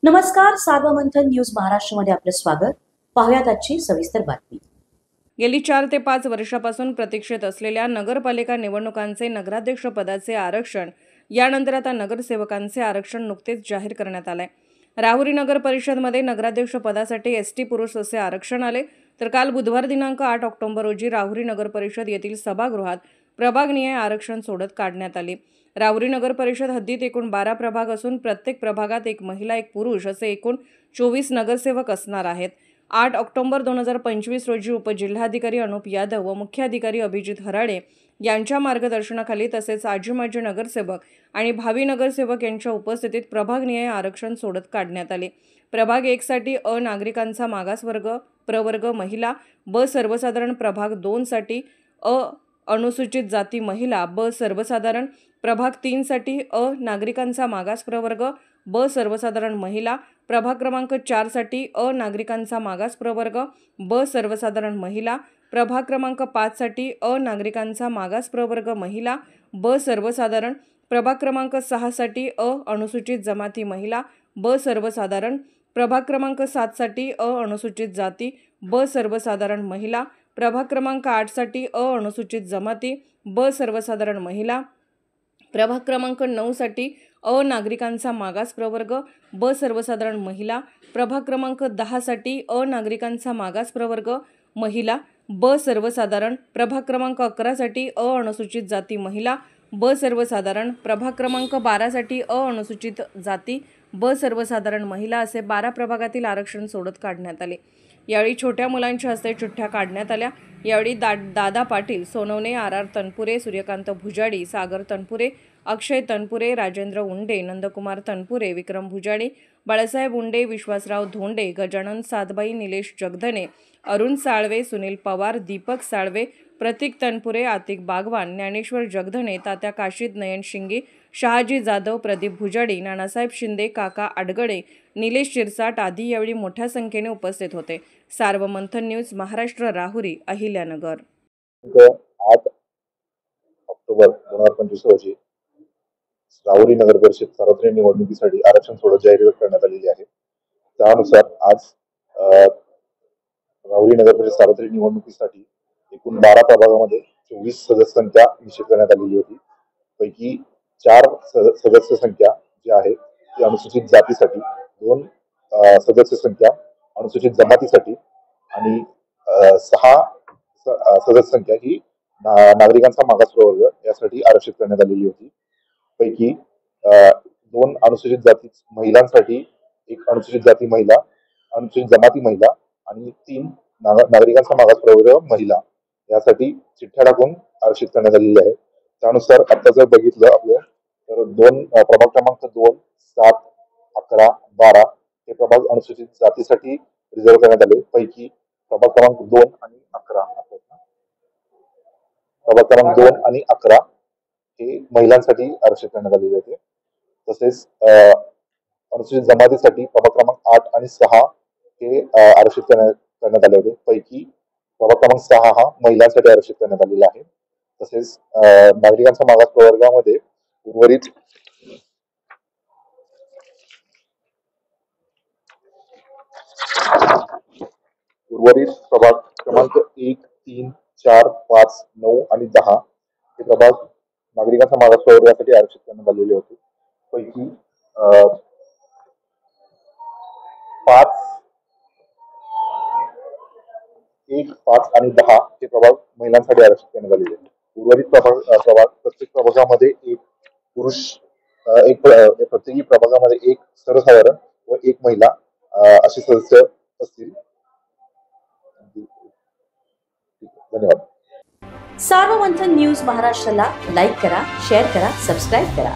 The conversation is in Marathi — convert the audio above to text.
नमस्कार, सार्वमंथन न्यूज महाराष्ट्रमध्ये आपलं स्वागत. पाहुयात आजची सविस्तर बातमी. गेली 4 ते 5 वर्षापासून प्रतीक्षेत असलेल्या नगरपालिका निवडणुकांचे नगराध्यक्ष पदाचे आरक्षण यानंतर आता नगरसेवकांचे आरक्षण नुकतेच जाहीर करण्यात आले. राहुरी नगर परिषदमध्ये नगराध्यक्ष पदासाठी एसटी पुरुष असे आरक्षण आले, तर काल बुधवार दिनांक 8 ऑक्टोबर रोजी राहुरी नगर परिषद येथील सभागृहात प्रभागनिहाय आरक्षण सोडत काढण्यात आली. राहुरी नगर परिषद हद्दीत एकूण 12 प्रभाग असून प्रत्येक प्रभागात एक महिला एक पुरुष असे एकूण 24 नगरसेवक असणार आहेत. 8 ऑक्टोबर 2025 रोजी उपजिल्हाधिकारी अनुप यादव व मुख्याधिकारी अभिजित हराडे यांच्या मार्गदर्शनाखाली तसेच आजी माजी नगरसेवक आणि भावी नगरसेवक यांच्या उपस्थितीत प्रभागनिहाय आरक्षण सोडत काढण्यात आले. प्रभाग 1 साठी अ नागरिकांचा मागासवर्ग प्रवर्ग महिला, ब सर्वसाधारण, प्रभाग 2 साठी अ अनुसूचित जाती महिला, ब सर्वसाधारण, प्रभाग 3 साठी अ नागरिकांचा मागास प्रवर्ग, ब सर्वसाधारण महिला, प्रभाग क्रमांक 4 साठी अ नागरिकांचा मागास प्रवर्ग, ब सर्वसाधारण महिला, प्रभाग क्रमांक 5 साठी अ नागरिकांचा मागास प्रवर्ग महिला, ब सर्वसाधारण, प्रभाग क्रमांक 6 साठी अ अनुसूचित जमाती महिला, ब सर्वसाधारण, प्रभाग क्रमांक 7 साठी अ अनुसूचित जाती, ब सर्वसाधारण महिला, प्रभाग क्रमांक 8 साठी अ अनुसूचित जमाती, ब सर्वसाधारण महिला, प्रभाग क्रमांक 9 साठी अ नागरिकांचा मागास प्रवर्ग, ब सर्वसाधारण महिला, प्रभाग क्रमांक 10 साठी अ नागरिकांचा मागास प्रवर्ग महिला, ब सर्वसाधारण, प्रभाग क्रमांक 11 साठी अ अनुसूचित जाती महिला, ब सर्वसाधारण, प्रभाग क्रमांक 12 साठी अ अनुसूचित जाती, ब सर्वसाधारण महिला असे 12 प्रभागातील आरक्षण सोडत काढण्यात आले. यावेळी छोट्या मुलांच्या हस्ते चिठ्ठ्या काढण्यात आल्या. यावेळी दादा पाटील, सोनवणे, आर तनपुरे, सूर्यकांत भुजाडी, सागर तनपुरे, अक्षय तनपुरे, राजेंद्र उंडे, नंदकुमार तनपुरे, विक्रम भुजाडी, बाळासाहेब उंडे, विश्वासराव धोंडे, गजानन सातबाई, निलेश जगधने, अरुण साळवे, सुनील पवार, दीपक साळवे, प्रतीक तनपुरे, आतिक बागवान, ज्ञानेश्वर जगधने, तात्या काशीद, नयन शिंगे, शहाजी जाधव, प्रदीप भुजाडी, नानासाहेब शिंदे, काका आडगडे, निलेश शिरसाट आदी यावेळी मोठ्या संख्येने उपस्थित होते. सार्वमंथन न्यूज महाराष्ट्र, राहुरी, अहिल्यानगर. 8 ऑक्टोबर 2025 रोजी राहुरी नगर परिषद सार्वत्रिक निवडणुकीसाठी आरक्षण सोडत जाहीर करण्यात आलेली आहे. त्यानुसार आज राहुरी नगर परिषद सार्वत्रिक निवडणुकीसाठी एकूण 12 प्रभागामध्ये 24 सदस्य संख्या निश्चित करण्यात आलेली होती. पैकी 4 सदस्य संख्या जी आहे ती अनुसूचित जातीसाठी, 2 सदस्य संख्या अनुसूचित जमातीसाठी आणि 6 सदस्य संख्या ही नागरिकांचा मागास प्रवर्ग यासाठी आरक्षित करण्यात आलेली होती. पैकी 2 अनुसूचित जाती महिलांसाठी, 1 अनुसूचित जाती महिला, अनुसूचित जमाती महिला आणि 3 नागरिकांचा मागास प्रवर्ग महिला यासाठी चिठ्ठ्या टाकून आरक्षित करण्यात आलेली आहे. त्यानुसार आता जर बघितलं आपलं तर प्रभाग क्रमांक 2, 7, 11, 12 हे प्रभाग अनुसूचित जातीसाठी रिझर्व करण्यात आले. पैकी प्रभाग क्रमांक 2 आणि 11 प्रभाग क्रमांक 2 आणि 11 हे महिलांसाठी आरक्षित करण्यात आलेले होते. तसेच अनुसूचित जमातीसाठी प्रभाग क्रमांक 8 आणि 6 हे आरक्षित करण्यात आले होते. पैकी प्रभाग क्रमांक 6 हा महिलांसाठी आरक्षित करण्यात आलेला आहे. तसेच नागरिकांच्या मागास प्रवर्गामध्ये उर्वरित प्रभाग क्रमांक 1, 3, 4, 5, 9 आणि 10 हे प्रभाग नागरिकांच्या मागास प्रवर्गासाठी आरक्षित करण्यात आलेले होते. पैकी 1, 5 आणि 10 हे प्रभाग महिलांसाठी आरक्षित करण्यात आलेले आहेत. उर्वरित प्रभाग प्रत्येक प्रभागामध्ये एक पुरुष, प्रत्येकी प्रभागामध्ये 1 सर्वसाधारण व 1 महिला असे सदस्य असतील. धन्यवाद. सार्वमंथन न्यूज महाराष्ट्राला लाईक करा, शेअर करा, सबस्क्राईब करा.